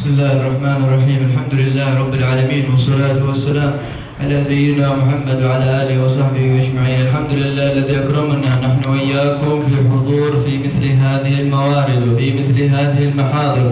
بسم الله الرحمن الرحيم. الحمد لله رب العالمين، والصلاة والسلام على سيدنا محمد وعلى آله وصحبه أجمعين. الحمد لله الذي أكرمنا نحن وإياكم في الحضور في مثل هذه الموارد وفي مثل هذه المحاضر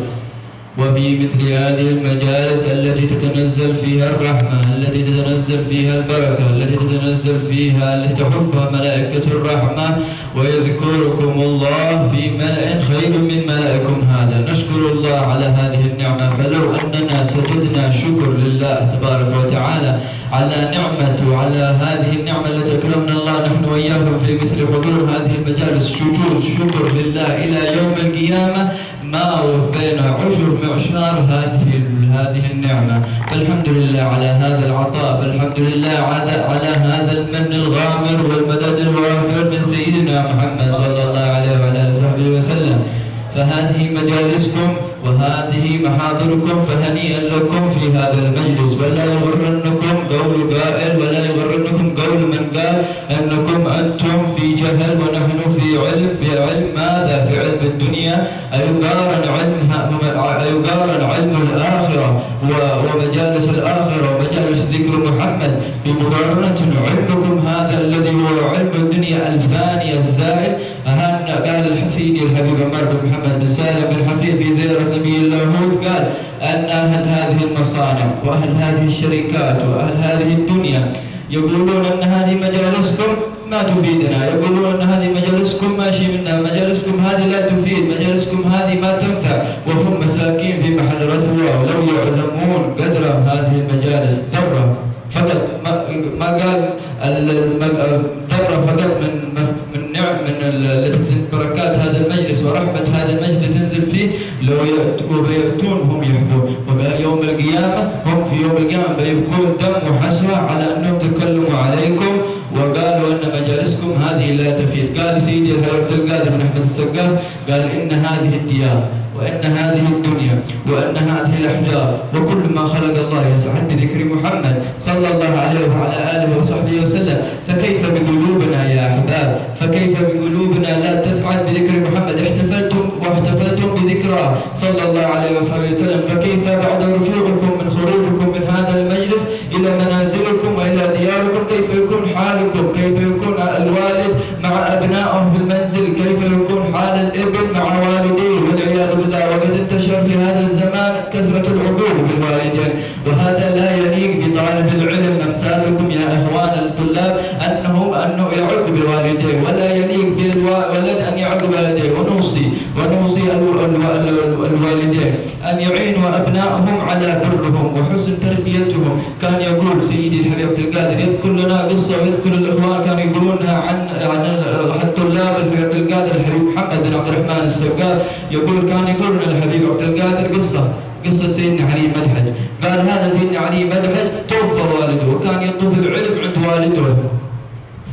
وفي مثل هذه المجالس التي تتنزل فيها الرحمة، التي تتنزل فيها البركة، التي تتنزل فيها، التي تحفها ملائكة الرحمة، ويذكركم الله في ملأ خير من ملائكم هذا. نشكر الله على هذه النعمة، فلو أننا سجدنا شكر لله تبارك وتعالى على نعمة وعلى هذه النعمة التي أكرمنا الله نحن وإياكم في مثل حضور هذه المجالس شكر لله إلى يوم القيامة، ما وفينا عشر معشار هذه النعمة. فالحمد لله على هذا العطاء، فالحمد لله على هذا المن الغامر والمدد الوافر من سيدنا محمد صلى الله عليه وعلى آله وسلم. فهذه مجالسكم وهذه محاضركم، فهنيئا لكم في هذا المجلس، ولا يغرنكم قول قائل ولا يغرنكم قول من قال أنكم أنتم في جهل ونحن في علم. في علم ماذا؟ في علم الدنيا. أيقارن علم الآخرة ومجالس الآخرة ومجالس ذكر محمد بمقارنة علمكم هذا الذي هو علم الدنيا الفاني الزائل؟ قال سيدي الحبيب عمر بن محمد بن سالم بن حفيظ في زيارة نبي الله هود، قال أن أهل هذه المصانع وأهل هذه الشركات وأهل هذه الدنيا يقولون أن هذه مجالسكم ما تفيدنا، يقولون أن هذه مجالسكم ماشي منها، مجالسكم هذه لا تفيد، مجالسكم هذه ما تنفع، وهم مساكين في محل رثوة. ولو يعلمون قدر هذه المجالس ذرة فقط، ما قال ذرة فقط من نعم من بركات هذا المجلس ورحمة هذا المجلس تنزل فيه، لو يأتون هم يحبون، ويوم القيامة هم في يوم القيامة بيكون دم وحسرة على أنهم تكلموا عليكم وقالوا أن مجالسكم هذه لا تفيد. قال سيدي الحبيب عبد القادر بن أحمد السقاف، قال إن هذه الديار وأن هذه الدنيا وأن هذه الأحجار وكل ما خلق الله يسعد بذكر محمد صلى الله عليه وعلى آله وصحبه وسلم. فكيف بقلوبنا يا أحباب؟ فكيف بقلوبنا لا تسعد بذكر محمد؟ واحتفلتم بذكراه صلى الله عليه وصحبه وسلم، فكيف بعد رجوعكم من خروجكم من هذا المجلس إلى منازلكم وإلى دياركم؟ كيف يكون حالكم؟ كيف يكون الوالد مع أبنائه في المنزل؟ كيف يكون حال الابن مع والديه؟ والعياذ بالله. وقد انتشر في هذا الزمان كثرة العقوق بالوالدين، وهذا لا يليق بطالب العلم أمثالكم يا إخوان الطلاب أنه يعق بالوالدين، ولا يليق بالولد أن يعق بالوالديه. ونوصي الوالدين أن يعينوا أبنائهم على برهم وحسن تربيتهم. كان يقول سيدي الحبيب عبد القادر، يذكر لنا قصة ويذكر الإخوان كانوا يقولونها عن الطلاب الحبيب عبد القادر الحبيب محمد بن عبد الرحمن السقاف، يقول كان يقول لنا الحبيب عبد القادر قصة سيدنا علي مدحج. قال هذا سيدنا علي مدحج توفى والده وكان يطلب العلم عند والده،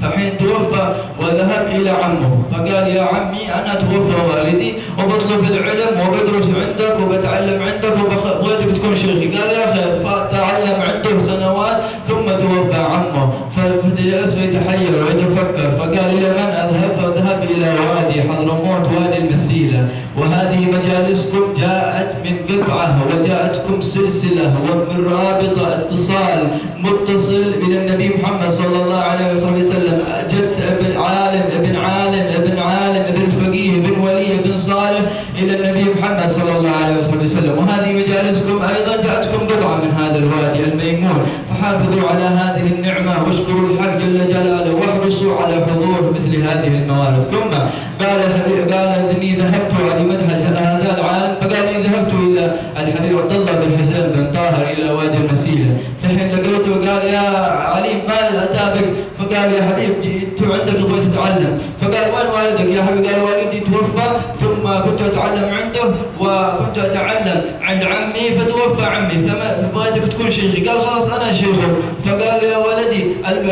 فحين توفى وذهب إلى عمه فقال يا عمي أنا توفى والدي وبطلب العلم وبدرس عندك وبتعلم عندك وبغيتك تكون شيخي. قال يا خير، فتعلم عنده سنوات ثم توفى عمه، فجلس يتحير ويتفكر، فقال إلى من أذهب؟ فذهب إلى وادي حضرموت، وادي المسيلة. وهذه مجالسكم جاءت من قطعة وجاءتكم سلسلة ومن رابطة اتصال متصل إلى النبي محمد صلى الله عليه وسلم، جد ابن عالم ابن عالم ابن عالم ابن فقيه ابن ولي ابن صالح إلى النبي محمد صلى الله عليه وسلم. وهذه مجالسكم أيضا جاءتكم قطعة من هذا الوادي الميمون، فحافظوا على هذه النعمة واشكروا الحق جل جلاله واحرصوا على حضور مثل هذه الموارد. ثم قال إني ذهبت علي مدحج هذا العالم، فقال إني ذهبت إلى الحبيب عبد الله بن حسين بن طاهر إلى وادي المسيلة، فحين لقيته قال يا علي ماذا أتابك؟ فقال يا حبيب جئت عندك بغيت أتعلم. فقال وين والدك يا حبيب؟ قال والدي توفى ثم كنت أتعلم عنده وكنت أتعلم عند عمي فتوفى عمي فبغيتك تكون شيخي. قال خلاص أنا شيخه. فقال يا ولدي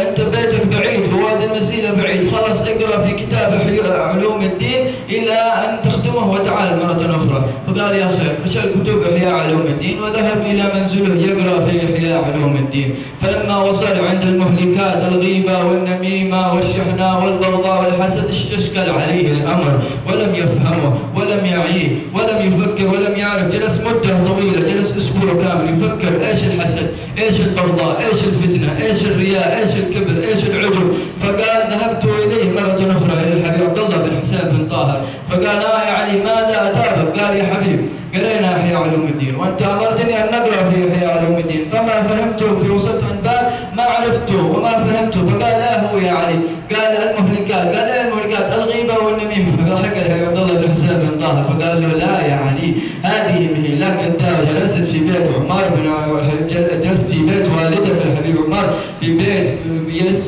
أنت بيتك بعيد ووادي المسيلة بعيد، خلاص اقرأ في كتاب علوم الدين إلى أن تختمه وتعال مرة أخرى. فقال يا خير، فشل كتب إحياء علوم الدين وذهب إلى منزله يقرأ في إحياء علوم الدين. فلما وصل عند المهلكات الغيبة والنميمة والشحناء والبغضاء والحسد استشكل عليه الأمر ولم يفهمه ولا ولم يعيه ولم يفكر ولم يعرف، جلس مدة طويلة، جلس أسبوع كامل يفكر إيش الحسد، إيش البغضاء، إيش الفتنة، إيش الرياء، إيش الكبر، إيش العجب. فقال ذهبت إليه مرة أخرى إلى الحبيب عبد الله بن حسين بن طاهر، فقال يا علي ماذا أتابك؟ قال يا حبيب قرينا إحياء علوم الدين وأنت أمرتني أن نقرأ في إحياء علوم الدين، فما فهمته في وسط عن باب ما عرفته وما فهمته. فقال لا هو يا علي، قال المهلكات. قال ايه المهلكات؟ الغيبة والنميمة. فقال حكى الحبيب عبد الله بن حسين بن طاهر، فقال له لا يا علي هذه به، لكن انت جلست في بيت عمار جلست في بيت والدك الحبيب عمار، في بيت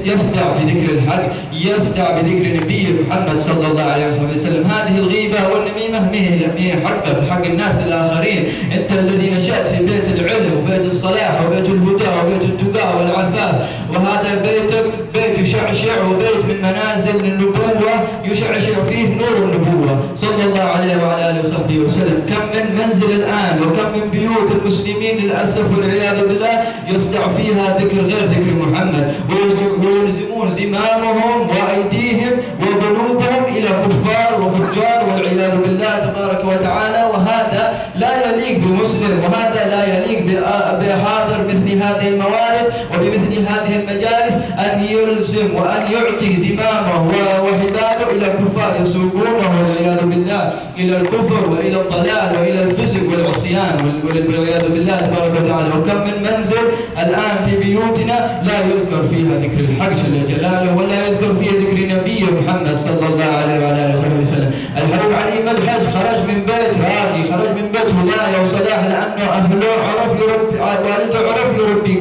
يصدع بذكر الحق، يصدع بذكر نبيه محمد صلى الله عليه وسلم. هذه الغيبة والنميمة هي حقك، حق الناس الآخرين. أنت الذي نشأت في بيت العلم وبيت الصلاح وبيت الهدى وبيت التقى والعفاف، وهذا بيتك بيت يشعشع وبيت من منازل النبوة يشعشع فيه نور النبوة صلى الله عليه وعلى آله وصحبه وسلم. كم من منزل الآن وكم من بيوت المسلمين للأسف والعياذ بالله يصدع فيها ذكر غير ذكر محمد، ويلزمون زمامهم وأيديهم وقلوبهم إلى كفار وفجار والعياذ بالله تبارك وتعالى. وهذا لا يليق بمسلم، وهذا لا يليق بحاضر مثل هذه الموارد وبمثل هذه المجالس أن يلزم وأن يعطي زمامه وحباله إلى كفار يسوقونه والعياذ بالله إلى الكفر وإلى الضلال وإلى الفسق والعصيان والعياذ بالله تبارك وتعالى. وكم من منزل الآن في بيوتنا لا يذكر فيها ذكر الحق جل جلاله، ولا يذكر فيها ذكر نبيه محمد صلى الله عليه وعلى آله وسلم. الحبيب علي مدحج خرج من بيت راقي، خرج من بيت ولاية وصلاح، لأنه أهله عرف يربي، والده عرف يربي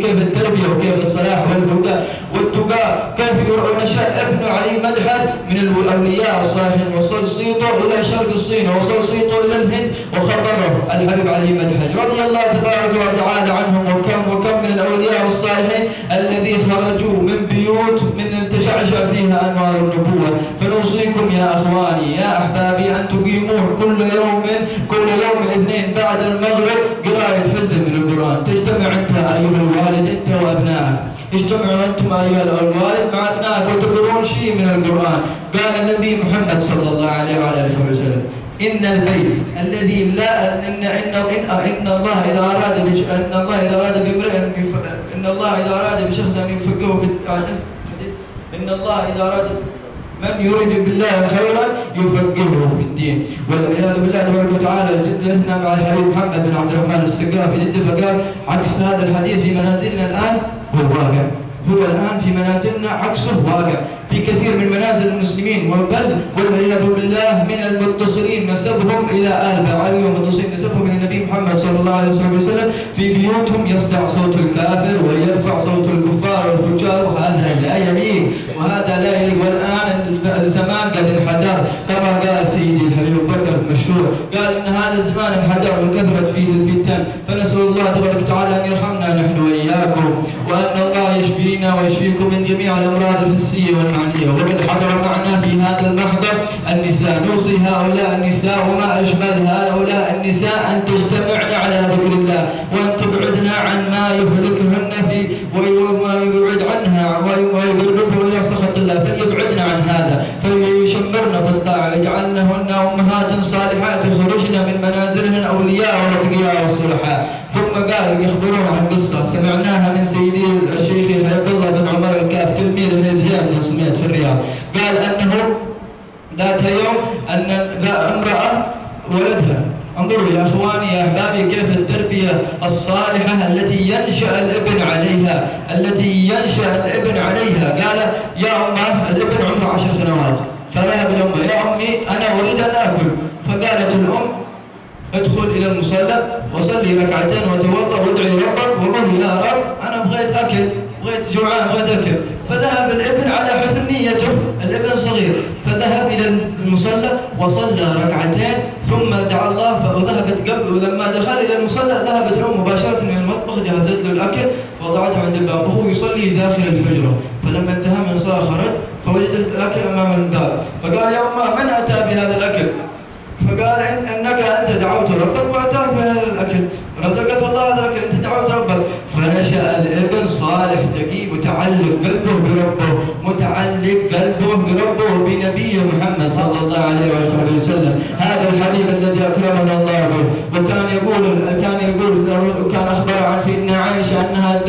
كيف التربية وكيف الصلاح والهدى والتقى، كيف نشأ ابن علي مدحج من الأولياء الصالحين. وصل صيته إلى شرق الصين، وصل صيته إلى الهند، وخبره الحبيب علي مدحج رضي الله تبارك وتعالى عنهم. وكم من الأولياء الصالحين الذي خرجوا من بيوت من تشعشع فيها أنوار النبوة. فنوصيكم يا أخواني يا أحبابي أن تقيمون كل يوم اثنين بعد المغرب قراءة حزب من القرآن. تجتمع أنت أيها الوالد أنت وأبنائك، اجتمعوا أنتم أيها الوالد مع أبنائك وتقرؤون شيء من القرآن. قال النبي محمد صلى الله عليه وعلى آله وسلم إن البيت الذي لا إن الله إذا أراد بشخص أن يفقهه في إن الله إذا أراد من يريد بالله خيرا يفقهه في الدين. والعياذ بالله تبارك وتعالى جلسنا مع الحبيب محمد بن عبد الرحمن السقاف في جدة، فقال عكس هذا الحديث في منازلنا الآن هو الواقع، هو الآن في منازلنا عكسه واقع في كثير من منازل المسلمين، بل والعياذ بالله من المتصلين نسبهم إلى آل علي ومتصلين نسبهم إلى النبي محمد صلى الله عليه وسلم في بيوتهم يصدع صوت الكافر ويرفع صوت الكفار والفجار، وهذا لا يليق وهذا لا يليق. والآن الزمان قد انحدر كما قال سيدي الحبيب بكر مشهور، قال إن هذا الزمان انحدر وكثرت فيه الفتن، فنسأل الله تبارك وتعالى أن يرحمنا نحن وإياكم، وأن الله يشفينا ويشفيكم من جميع الأمراض الحسية والمعنوية. وقد حضر معنا في هذا المحضر النساء، نوصي هؤلاء النساء وما أشبه هؤلاء النساء أن تجتمعن على ذكر الله، وأن تبعدن عن ما يهلكهن وما يبعد عنها ويقربه إلى سخط الله، فليبعدن عن هذا، فليشمرن في الطاعة، يجعلنهن أمهات صالحات يخرجن من منازلهن أولياء وأتقياء وصلحاء. ثم قال يخبرون عن قصة سمعناها من سيدي الشيخ عبد الله بن عمر الكاف تلميذ الإبزان بن سميت في الرياض، قال أنه ذات يوم أن امرأة ولدها، انظروا يا اخواني يا احبابي كيف التربيه الصالحه التي ينشا الابن عليها. قال يا امه، الابن عمره 10 سنوات، فذهب الام يا امي انا اريد ان اكل، فقالت الام ادخل الى المصلى وصلي ركعتين وتوضا وادعي ربك وقل يا رب انا بغيت اكل، بغيت جوعان بغيت اكل. فذهب الابن على حسن نيته، الابن صغير، فذهب الى المصلى وصلى ركعتين ثم دعا الله وذهبت قبل. ولما دخل الى المصلى ذهبت الام مباشره الى المطبخ، جهزت له الاكل وضعته عند الباب وهو يصلي داخل الحجره. فلما انتهى من الصلاه خرج فوجد الاكل امام الباب، فقال يا امه من اتى بهذا الاكل؟ فقال انك انت دعوت ربك واتاك بهذا الاكل، رزقك الله هذا الاكل، انت دعوت ربك. فنشا الابن صالح تقي متعلق قلبه بربه بنبيه محمد صلى الله عليه وسلم. هذا هذا الحبيب الذي أكرمنا الله به. وكان أخبر عن سيدنا عائشة أنها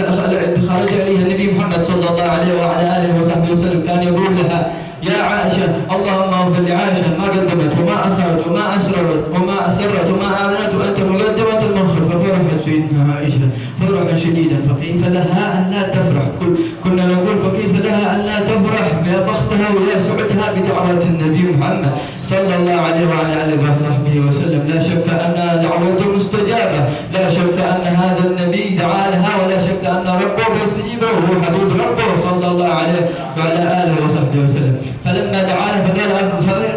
خرج إليها النبي محمد صلى الله عليه وعلى آله وصحبه وسلم، كان يقول لها: يا عائشة، اللهم اغفر لعائشة ما قدمت وما أخرت وما أسرت وما أعلنت وأنت مقدمة المؤخر. ففرحت سيدنا عائشة فرحا شديدا، فكيف لها أن لا تفرح؟ كنا نقول فكيف لها أن لا تفرح؟ يا بختها ويا سعدها بدعوة النبي محمد صلى الله عليه وعلى آله وصحبه وسلم. لا شك أن دعوته مستجابة، لا شك أن هذا النبي دعا لها، ولا شك أن ربه يستجيبه، وهو حبيب ربه صلى الله عليه وعلى آله وصحبه وسلم. فلما دعا لها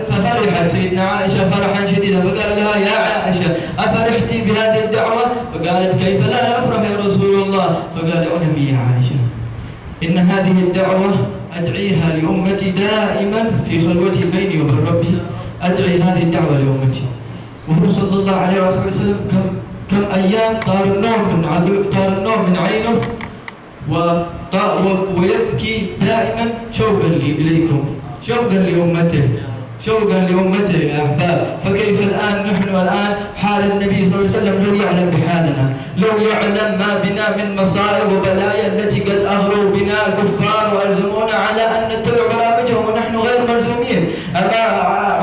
ففرحت سيدنا عائشة فرحا شديدا، فقال لها: يا عائشة، أفرحتي بهذه الدعوة؟ فقالت: كيف لا أفرح يا رسول الله؟ فقال: اعلمي يا عائشة إن هذه الدعوة أدعيها لأمتي دائما في خلوتي بيني وبين ربي، أدعي هذه الدعوة لأمتي. وهو صلى الله عليه وسلم كم أيام طار النوم من عينه ويبكي دائما شوقا إليكم، شوقا لأمته، شوقا لأمته يا أحباب. فكيف الآن نحن الآن حال النبي صلى الله عليه وسلم؟ لو يعلم بحالنا، لو يعلم ما بنا من مصائب وبلايا التي قد أغروا بنا الكفار وألزمونا على أن نتبع برامجهم ونحن غير ملزومين. أما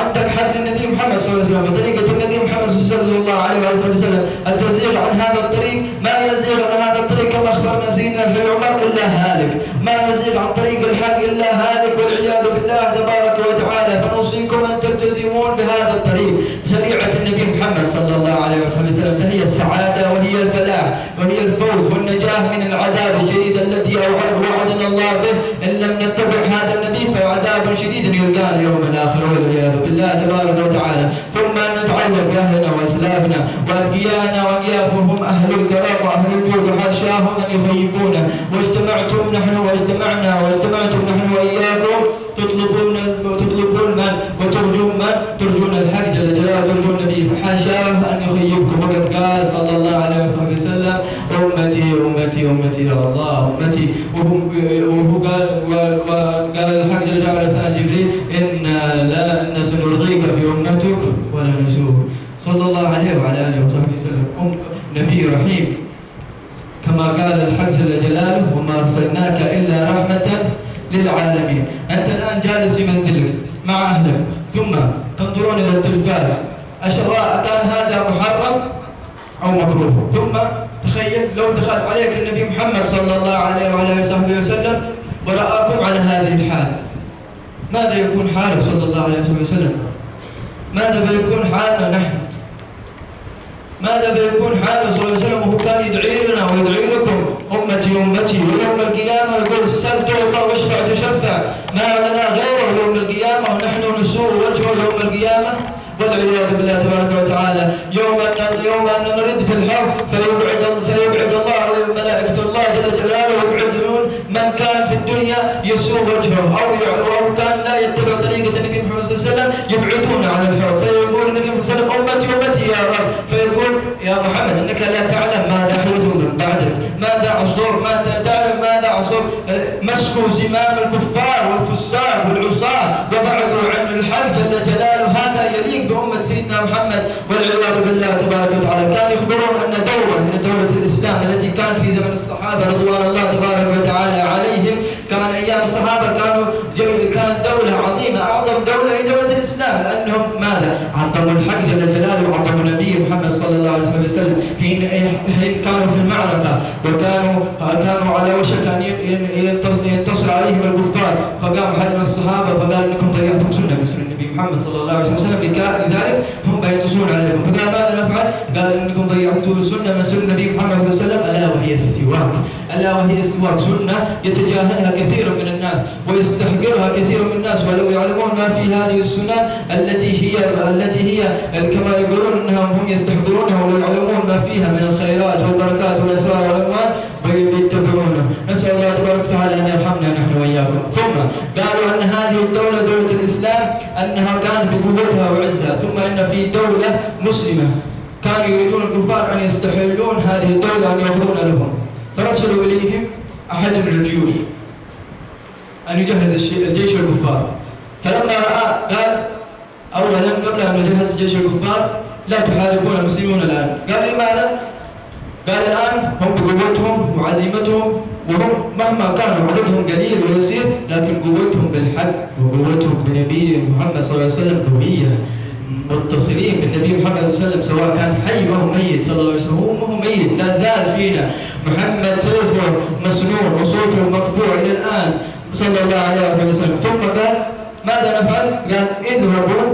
عندك حبل النبي محمد صلى الله عليه وسلم وطريقة النبي محمد صلى الله عليه وسلم، التزيغ عن هذا الطريق ما يزيغ عن هذا الطريق كما أخبرنا سيدنا ابن عمر إلا هالك، ما يزيغ عن طريق الحق إلا هالك والعياذ بالله تبارك وتعالى. فنوصيكم أن تلتزمون بهذا الطريق، شريعة النبي محمد صلى الله عليه وسلم، فهي السعادة وهي الفلاح وهي الفوز والنجاة من العذاب الشديد التي وعدنا الله به. إن لم نتبع هذا النبي فعذاب شديد يلقانا يوم الآخر والعياذ بالله تبارك وتعالى. ثم نتعلق بأهلنا وأسلافنا وأتقيانا وأنيافهم أهل الكرم وأهل الجود، وحاشاهم أن يخيبونا. واجتمعتم نحن وإياكم تطلبون من ترجون الحق جل جلاله، ترجون النبي، فحاشاه أن يخيبكم. وقد قال صلى الله عليه وسلم: أمتي أمتي أمتي يا الله أمتي. وهو قال الحق جل جلاله لسان جبريل: إن سنرضيك في أمتك ولا نسوء. صلى الله عليه وعلى آله وصحبه وسلم. نبي رحيم كما قال الحق جل جلاله: وما أرسلناك إلا رحمة للعالمين. أنت الآن جالس في منزلك مع أهلك، ثم تنظرون إلى التلفاز، أشواء كان هذا محرم أو مكروه؟ ثم تخيل لو دخل عليك النبي محمد صلى الله عليه وعلى آله وسلم ورآكم على هذه الحال، ماذا يكون حاله صلى الله عليه وسلم؟ ماذا بيكون حالنا نحن؟ ماذا بيكون حاله صلى الله عليه وسلم؟ وهو كان يدعي لنا ويدعي لكم: أمتي أمتي. ويوم القيامة يقول: سل تعطى واشفع تشفع، ما لنا غيره يوم القيامة، ونحن نسوء وجهه يوم القيامة والعياذ بالله تبارك وتعالى. يوم أن نرد في الحرب فيبعد الله وملائكة الله جل جلاله ويبعدون من كان في الدنيا يسوء وجهه أو كان لا يتبع طريقة النبي محمد صلى الله عليه وسلم، يبعدون عن الحرب. فيقول النبي محمد صلى الله عليه وسلم: أمتي أمتي يا رب. فيقول: يا محمد إنك لا تعلم ماذا حدث من بعدك، ماذا عصر، ماذا تعلم ماذا عصر، مسكوا زمام الكفار والفساق والعصاة وبعدوا عن الحق جل جلاله. هذا يليق بأمة سيدنا محمد والعياذ بالله تبارك وتعالى. كانوا يخبرون أن دولة من دولة الإسلام التي كانت في زمن الصحابة رضوان الله تبارك وتعالى عليهم، كان أيام الصحابة كانت دولة عظيمة، أعظم دولة هي دولة الإسلام، لأنهم ماذا؟ عظموا الحق جل جلاله وعظموا النبي محمد صلى الله عليه وسلم. حين كانوا في المعركة وكانوا على وشك أن ينتصر عليهم الكفار، فقام أحد من الصحابة فقال: إنكم ضيعتم سنة من سنة النبي محمد صلى الله عليه وسلم، لذلك هم ينتصرون عليكم. فقال: ماذا نفعل؟ قال: إنكم ضيعتم سنة من سنة النبي محمد صلى الله عليه وسلم، ألا وهي السواك. ألا وهي السواك، سنة يتجاهلها كثير من الناس ويستحقرها كثير من الناس، ولو يعلمون ما في هذه السنن التي هي كما يقولون انهم هم يستحضرونها، ولو يعلمون ما فيها من الخيرات والبركات والاسرار والاموال ويتبعونه. نسال الله تبارك وتعالى ان يرحمنا نحن واياكم. ثم قالوا ان هذه الدوله دوله الاسلام انها كانت بقوتها وعزها، ثم ان في دوله مسلمه كانوا يريدون الكفار ان يستحلون هذه الدوله ان ياخذون لهم، فرسلوا اليهم احد من الجيوش ان يجهز الجيش الكفار. فلما راى قال: أولا قبل أن نجهز جيش الكفار لا تحاربون المسلمون الآن. قال لماذا؟ قال الآن هم بقوتهم وعزيمتهم، وهم مهما كانوا عددهم قليل ويسير لكن قوتهم بالحق وقوتهم بنبي محمد صلى الله عليه وسلم قوية، متصلين بالنبي محمد صلى الله عليه وسلم سواء كان حي أو ميت صلى الله عليه وسلم. هو ميت لا زال فينا، محمد سيفه مسنون وصوته مرفوع إلى الآن صلى الله عليه وسلم. ثم قال ماذا نفعل؟ قال اذهبوا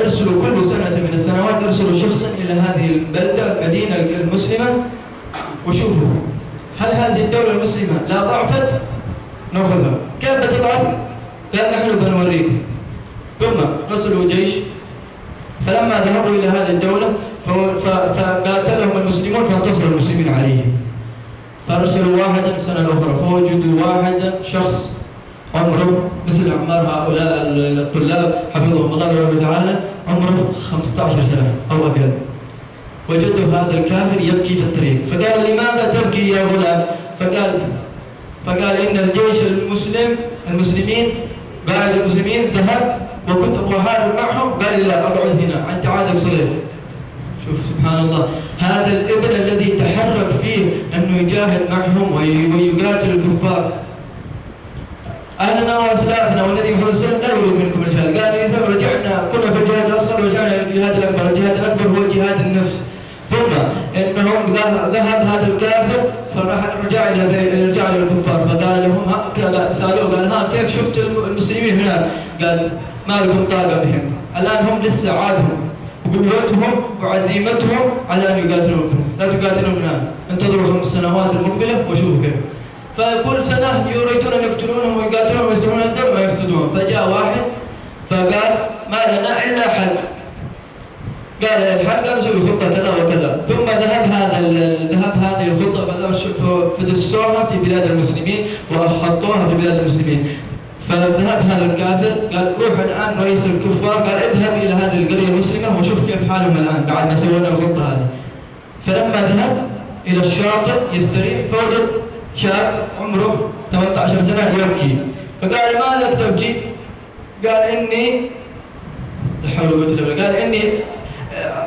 ارسلوا كل سنة من السنوات ارسلوا شخصا إلى هذه البلدة المدينة المسلمة وشوفوا هل هذه الدولة المسلمة لا ضعفت نأخذها، كيف بتضعف؟ قال نحن بنوريكم. ثم رسلوا جيش، فلما ذهبوا إلى هذه الدولة فقاتلهم المسلمون فانتصر المسلمين عليهم، فأرسلوا واحدا السنة الأخرى فوجدوا واحدا شخص عمره مثل أعمار هؤلاء الطلاب حفظهم الله تعالى، عمره 15 سنة أو أقل. وجدوا هذا الكافر يبكي في الطريق، فقال لماذا تبكي يا غلام؟ فقال إن الجيش المسلمين قائد المسلمين ذهب وكنت أحارب معهم، قال لا أقعد هنا أنت عادك صغير. شوف سبحان الله، هذا الابن الذي تحرك فيه أنه يجاهد معهم ويقاتل الكفار. أهلنا وأسلافنا والنبي محمد صلى الله عليه وسلم لا يريد منكم الجهاد، قال إذا رجعنا كنا في الجهاد الأصغر ورجعنا للجهاد الأكبر. الجهاد الأكبر هو جهاد النفس. ثم إنهم ذهب هذا الكافر فراح رجع إلى الكفار فقال لهم سألوه قال ها كيف شفت المسلمين هناك؟ قال ما لكم طاقة بهم، الآن هم لسه عادهم قوتهم وعزيمتهم على أن يقاتلونكم، لا تقاتلون الآن، انتظروا 5 سنوات المقبلة وشوفوا كيف. فكل سنة يريدون أن يقتلونهم ويقاتلونهم ويستحون الدم ما يفسدون. فجاء واحد فقال ما لنا إلا حل، قال الحل قال نسوي خطة كذا وكذا. ثم ذهب هذه الخطة فدسوها في بلاد المسلمين وحطوها في بلاد المسلمين. فذهب هذا الكافر قال روح الآن رئيس الكفار قال اذهب إلى هذه القرية المسلمة وشوف كيف حالهم الآن بعد ما سوينا الخطة هذه. فلما ذهب إلى الشاطئ يستريح فوجد شاب عمره 18 سنة يبكي، فقال ماذا تبكي؟ قال إني لا حول ولا قوة إلا بالله، قال إني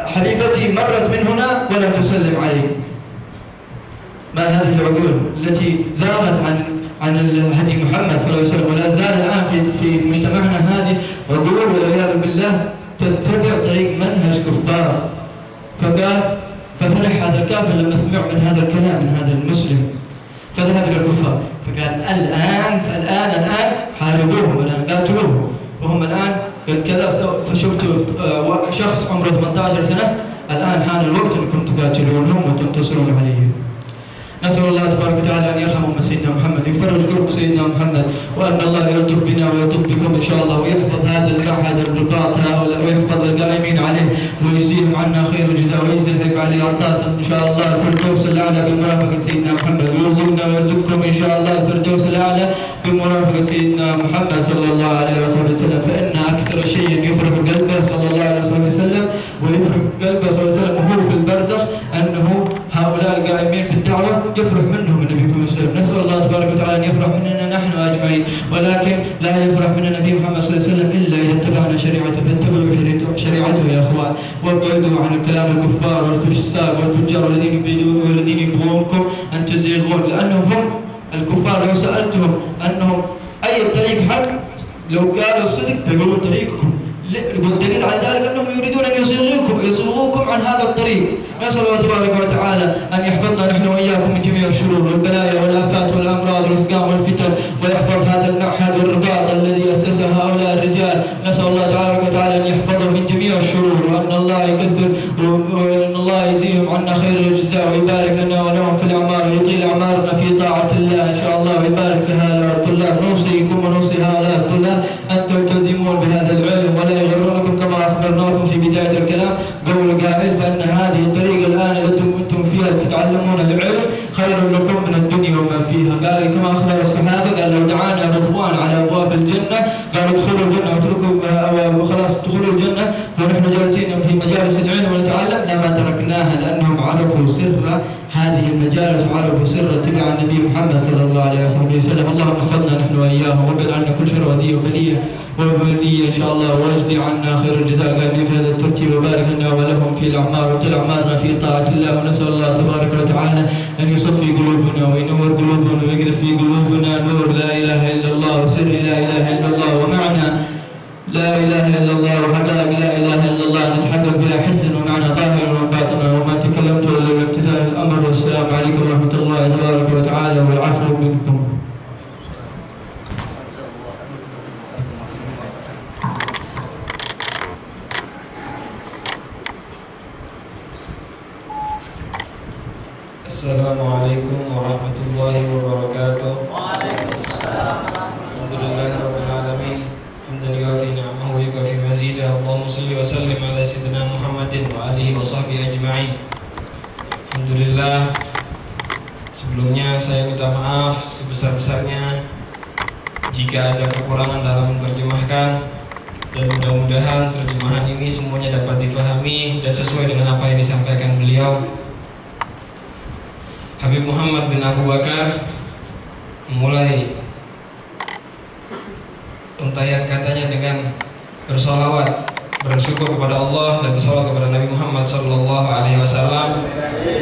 حبيبتي مرت من هنا ولم تسلم علي. ما هذه العقول التي زاغت عن هدي محمد صلى الله عليه وسلم، ولا زال الآن في مجتمعنا هذه عقول والعياذ بالله تتبع طريق منهج كفار. ففرح هذا الكافر لما سمع من هذا الكلام من هذا المسلم، فذهب إلى الكفار فقال الآن حاربوهم، الآن قاتلوهم، وهم الآن قد كذا. فشفتوا شخص عمره 18 سنة، الآن حان الوقت أنكم تقاتلونهم وتنتصرون عليهم. نسأل الله تبارك وتعالى أن يرحم سيدنا محمد، يفرج كرب سيدنا محمد، وأن الله يلطف بنا ويلطف بكم إن شاء الله، ويحفظ هذا المعهد الرباط هؤلاء ويحفظ القائمين عليه ويجزيهم عنا خير الجزاء، ويجزي الحب علي عطاس إن شاء الله الفردوس الأعلى بمرافقة سيدنا محمد، ويرزقنا ويرزقكم إن شاء الله الفردوس الأعلى بمرافقة سيدنا محمد صلى الله عليه وسلم. فإن أكثر شيء يفرح قلبه صلى الله عليه وسلم ويفرح قلبه صلى الله عليه وسلم وهو في البرزخ أنه هؤلاء القائمين في الدعوة يفرح منهم النبي محمد صلى الله عليه وسلم. نسأل الله تبارك وتعالى أن يفرح مننا نحن أجمعين، ولكن لا يفرح مننا النبي محمد صلى الله عليه وسلم إلا إذا اتبعنا شريعته، فاتبعوا شريعته يا أخوان، وابعدوا عن الكلام الكفار والفساق والفجار والذين يبغونكم أن تزيغون، لأنهم هم الكفار لو سألتهم أنهم أي الطريق حق لو قالوا الصدق فيقولون طريقكم، والدليل على ذلك أنهم يريدون أن يصرفوكم عن هذا الطريق. نسأل الله تبارك وتعالى أن يحفظنا نحن وإياكم من جميع الشرور والبلايا والآفات والأمراض والأسقام والفتن، ويحفظ هذا المعهد والرباط الذي أسسه هؤلاء الرجال. نسأل الله تبارك وتعالى أن يحفظه من جميع الشرور، وأن الله يكثر وأن الله يجزيهم عنا خير الجزاء، ويبارك لنا ولهم في الأعمار، ويطيل أعمارنا في طاعة الله إن شاء الله، ويبارك لهؤلاء الطلاب. نوصيكم ونوصي هؤلاء الطلاب أن تلتزمون بهذا العلم، ولا يغرنكم كما أخبرناكم في بداية الكلام قول قائل فإن هذه الطريقة الآن التي أنتم فيها تتعلمون العلم خير لكم من الدنيا وما فيها. قال كما أخبر الصحابة قال لو دعانا رضوان على أبواب الجنة قالوا ادخلوا الجنة واتركوا وخلاص ادخلوا الجنة ونحن جالسين في مجالس العلم ونتعلم لما تركناها، لأنهم عرفوا سر هذه المجالس وعرفوا سر اتباع النبي محمد صلى الله عليه وسلم. اللهم احفظنا نحن وإياهم وابعد عنا كل شر وذي وبلية إن شاء الله، واجزي عنا خير الجزاء قائمين في هذا الترتيب، وبارك لنا ولهم في الأعمار وطل أعمارنا في طاعة الله. ونسأل الله تبارك وتعالى أن يصفي قلوبنا وينور قلوبنا ويقذف في قلوبنا نور لا إله إلا الله وسر لا إله إلا الله ومعنى لا إله إلا الله وحقائق لا إله إلا الله نتحقق بلا حس ومعنى ظاهر وباطن. وما تكلمت إلا بامتثال الأمر. والسلام عليكم ورحمة الله تبارك وتعالى والعفو منكم. Assalamualaikum warahmatullahi wabarakatuh. Waalaikumsalam. Alhamdulillahirabbil alamin. Hamdan yuwafi ni'amahu wa yukafi mazidah. Allahumma shalli wa sallim ala sayyidina Muhammadin wa alihi wa sahbihi ajma'in. Alhamdulillah. Sebelumnya saya minta maaf sebesar-besarnya jika ada kekurangan dalam menerjemahkan, dan mudah-mudahan terjemahan ini semuanya dapat difahami dan sesuai dengan apa yang disampaikan beliau Habib Muhammad bin Abu Bakar. Memulai untayan katanya dengan bersolawat, bersyukur kepada Allah dan bersolawat kepada Nabi Muhammad Sallallahu Alaihi Wasallam.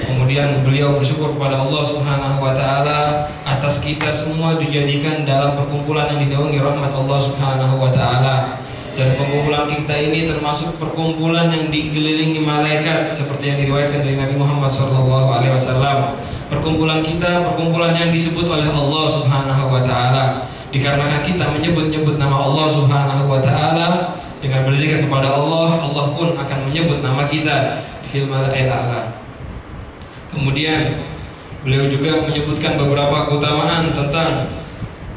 Kemudian beliau bersyukur kepada Allah Subhanahu Wa Taala atas kita semua dijadikan dalam perkumpulan yang dinaungi rahmat Allah Subhanahu Wa Taala. Dan perkumpulan kita ini termasuk perkumpulan yang dikelilingi malaikat seperti yang diriwayatkan dari Nabi Muhammad Sallallahu Alaihi Wasallam. Perkumpulan kita perkumpulan yang disebut oleh Allah Subhanahu Wa Taala, dikarenakan kita menyebut-nyebut nama Allah Subhanahu Wa Taala. Dengan berzikir kepada Allah, Allah pun akan menyebut nama kita di fil mala'il a'la. Kemudian beliau juga menyebutkan beberapa keutamaan tentang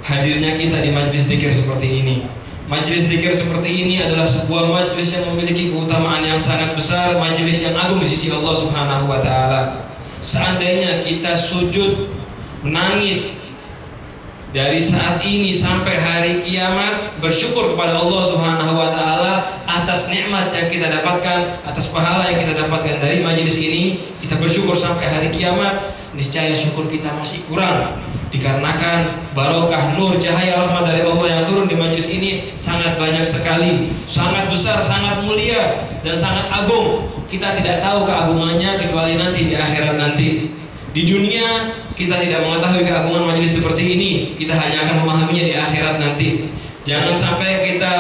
hadirnya kita di majlis zikir seperti ini. Majlis zikir seperti ini adalah sebuah majlis yang memiliki keutamaan yang sangat besar, majlis yang agung di sisi Allah Subhanahu Wa Taala. Seandainya kita sujud menangis dari saat ini sampai hari kiamat, bersyukur kepada Allah Subhanahu Wa Taala atas nikmat yang kita dapatkan, atas pahala yang kita dapatkan dari majelis ini, kita bersyukur sampai hari kiamat, niscaya syukur kita masih kurang. Dikarenakan barokah nur cahaya rahmat dari Allah yang turun di majelis ini sangat banyak sekali, sangat besar, sangat mulia dan sangat agung. Kita tidak tahu keagungannya kecuali nanti di akhirat nanti. Di dunia kita tidak mengetahui keagungan majelis seperti ini, kita hanya akan memahaminya di akhirat nanti. Jangan sampai kita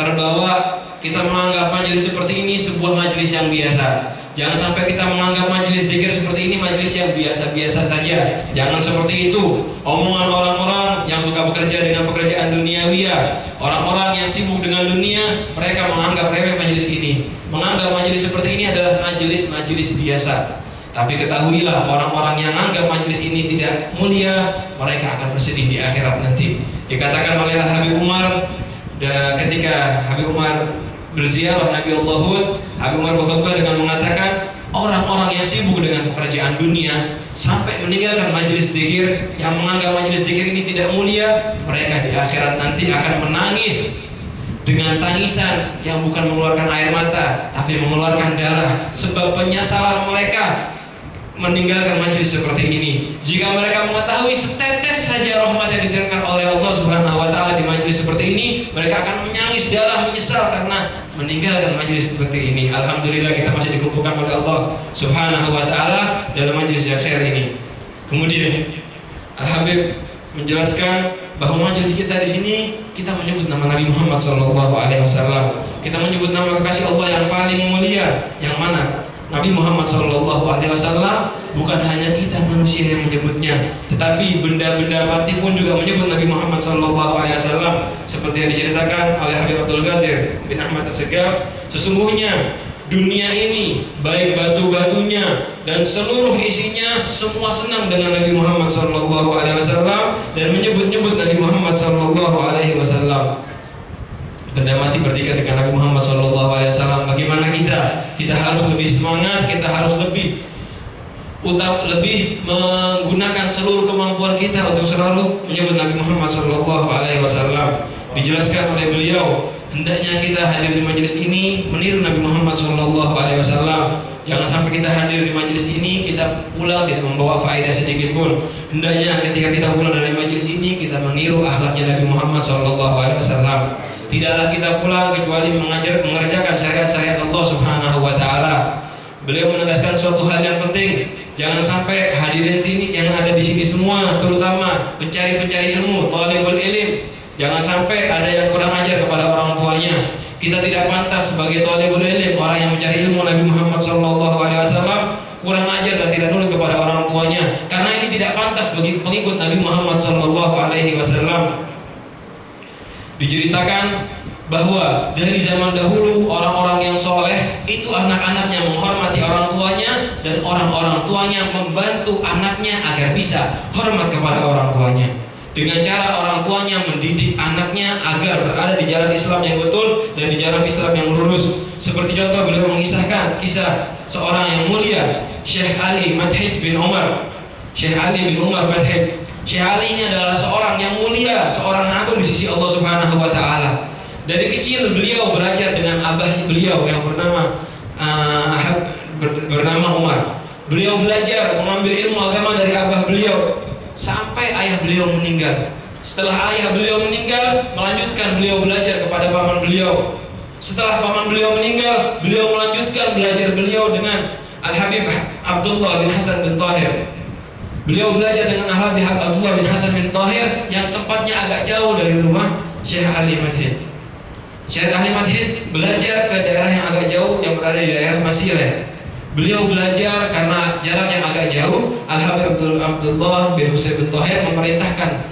terbawa, kita menganggap majelis seperti ini sebuah majelis yang biasa. Jangan sampai kita menganggap majelis zikir seperti ini majelis yang biasa-biasa saja. Jangan seperti itu. Omongan orang-orang yang suka bekerja dengan pekerjaan duniawiyah, orang-orang yang sibuk dengan dunia, mereka menganggap remeh majelis ini, menganggap majelis seperti ini adalah majelis biasa. Tapi ketahuilah, orang-orang yang anggap majelis ini tidak mulia, mereka akan bersedih di akhirat nanti. Dikatakan oleh Habib Umar, ketika Habib Umar berziarah Nabi Allah Hud, Habib Umar berkhutbah dengan mengatakan, orang-orang yang sibuk dengan pekerjaan dunia sampai meninggalkan majelis zikir, yang menganggap majelis zikir ini tidak mulia, mereka di akhirat nanti akan menangis dengan tangisan yang bukan mengeluarkan air mata, tapi mengeluarkan darah, sebab penyesalan mereka meninggalkan majelis seperti ini. Jika mereka mengetahui setetes saja rahmat yang diberikan oleh Allah Subhanahu Wa Taala di majelis seperti ini, mereka akan menangis darah, menyesal karena meninggalkan majelis seperti ini. Alhamdulillah kita masih dikumpulkan oleh Allah Subhanahu Wa Taala dalam majelis yang khair ini. Kemudian Al-Habib menjelaskan bahwa majelis kita di sini kita menyebut nama Nabi Muhammad Sallallahu Alaihi Wasallam. Kita menyebut nama kekasih Allah yang paling mulia, yang mana Nabi Muhammad Sallallahu Alaihi Wasallam. Bukan hanya kita manusia yang menyebutnya, tetapi benda-benda mati pun juga menyebut Nabi Muhammad Sallallahu Alaihi Wasallam. Seperti yang diceritakan oleh Habib Abdul Qadir bin Ahmad As-Segaf, sesungguhnya dunia ini, baik batu-batunya dan seluruh isinya, semua senang dengan Nabi Muhammad Sallallahu Alaihi Wasallam dan menyebut-nyebut Nabi Muhammad Sallallahu Alaihi Wasallam. Benda mati bertikai dengan Nabi Muhammad SAW. Bagaimana kita? Kita harus lebih semangat, kita harus lebih menggunakan seluruh kemampuan kita untuk selalu menyebut Nabi Muhammad SAW. Dijelaskan oleh beliau, hendaknya kita hadir di majelis ini meniru Nabi Muhammad SAW. Jangan sampai kita hadir di majelis ini, kita pulang tidak membawa faedah sedikit pun. Hendaknya ketika kita pulang dari majelis ini, kita meniru akhlaknya Nabi Muhammad SAW. Tidaklah kita pulang kecuali mengerjakan syariat-syariat Allah Subhanahu wa Ta'ala. Beliau menegaskan suatu hal yang penting. Jangan sampai hadirin sini yang ada di sini semua, terutama pencari-pencari ilmu, thalibul ilm, jangan sampai ada yang kurang ajar kepada orang tuanya. Kita tidak pantas sebagai thalibul ilm, orang yang mencari ilmu Nabi Muhammad SAW, kurang ajar dan tidak nurut kepada orang tuanya, karena ini tidak pantas bagi pengikut Nabi Muhammad SAW. Diceritakan bahwa dari zaman dahulu orang-orang yang soleh itu anak-anaknya menghormati orang tuanya, dan orang-orang tuanya membantu anaknya agar bisa hormat kepada orang tuanya. Dengan cara orang tuanya mendidik anaknya agar berada di jalan Islam yang betul dan di jalan Islam yang lurus. Seperti contoh, beliau mengisahkan kisah seorang yang mulia, Syekh Ali Madhid bin Umar. Syekh Ali bin Umar Madhid. Syekh Ali ini adalah seorang yang mulia, seorang agung di sisi Allah Subhanahu wa Ta'ala. Dari kecil beliau belajar dengan abah beliau yang bernama Umar. Beliau belajar mengambil ilmu agama dari abah beliau sampai ayah beliau meninggal. Setelah ayah beliau meninggal, melanjutkan beliau belajar kepada paman beliau. Setelah paman beliau meninggal, beliau melanjutkan belajar beliau dengan Al-Habib Abdullah bin Hasan bin Tahir. Beliau belajar dengan Al-Habib Abdullah bin Hasan bin Tahir yang tempatnya agak jauh dari rumah Syekh Ali Madhid. Syekh Ali Madhid belajar ke daerah yang agak jauh yang berada di daerah Masireh. Beliau belajar karena jarak yang agak jauh. Al-Habib Abdullah bin Husain bin Tahir memerintahkan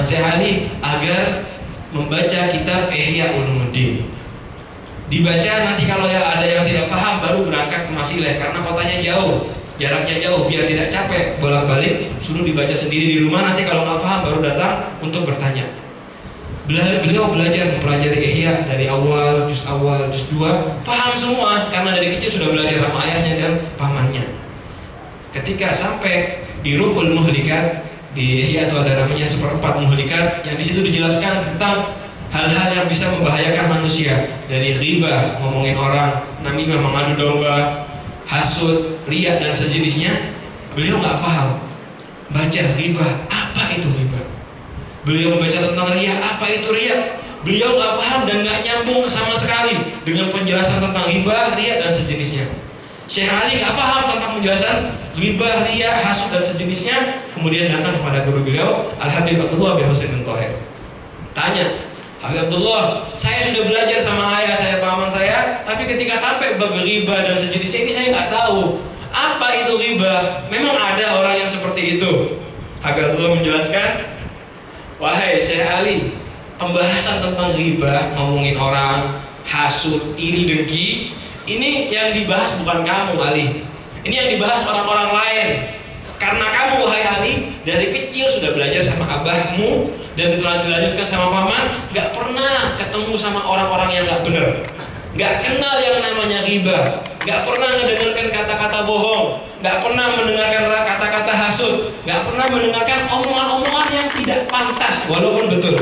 Syekh Ali agar membaca kitab Ihya Ulumuddin. Dibaca, nanti kalau ada yang tidak paham baru berangkat ke Masireh karena kotanya jauh, jaraknya jauh, biar tidak capek bolak-balik, suruh dibaca sendiri di rumah. Nanti kalau nggak paham baru datang untuk bertanya. Beliau belajar mempelajari Ihya dari awal, juz 2, paham semua karena dari kecil sudah belajar sama ayahnya dan pamannya. Ketika sampai di Ruhul Muhlikat, di Ihya itu ada namanya 1/4 Muhlikat, yang di situ dijelaskan tentang hal-hal yang bisa membahayakan manusia, dari ghibah, ngomongin orang, namimah, mengadu domba, hasud, riya dan sejenisnya. Beliau nggak paham. Baca ghibah, apa itu ghibah? Beliau membaca tentang riya, apa itu riya? Beliau nggak paham dan nggak nyambung sama sekali dengan penjelasan tentang ghibah, riya dan sejenisnya. Syekh Ali nggak paham tentang penjelasan ghibah, riya, hasud dan sejenisnya. Kemudian datang kepada guru beliau, Al-Habib Abdullah bin Husain bin Tahir. Tanya, Habib Abdullah, saya sudah belajar sama ayah saya, paman saya, tapi ketika sampai bab ghibah dan sejenisnya ini saya nggak tahu apa itu ghibah. Memang ada orang yang seperti itu? Habib Abdullah menjelaskan, wahai Syekh Ali, pembahasan tentang ghibah, ngomongin orang, hasud, iri, dengki, ini yang dibahas bukan kamu Ali. Ini yang dibahas orang-orang lain. Karena kamu wahai Ali dari kecil sudah belajar sama abahmu dan telah dilanjutkan sama paman, gak pernah ketemu sama orang-orang yang gak benar, gak kenal yang namanya ghibah, gak pernah mendengarkan kata-kata bohong, gak pernah mendengarkan kata-kata hasud, gak pernah mendengarkan omongan-omongan yang tidak pantas walaupun betul.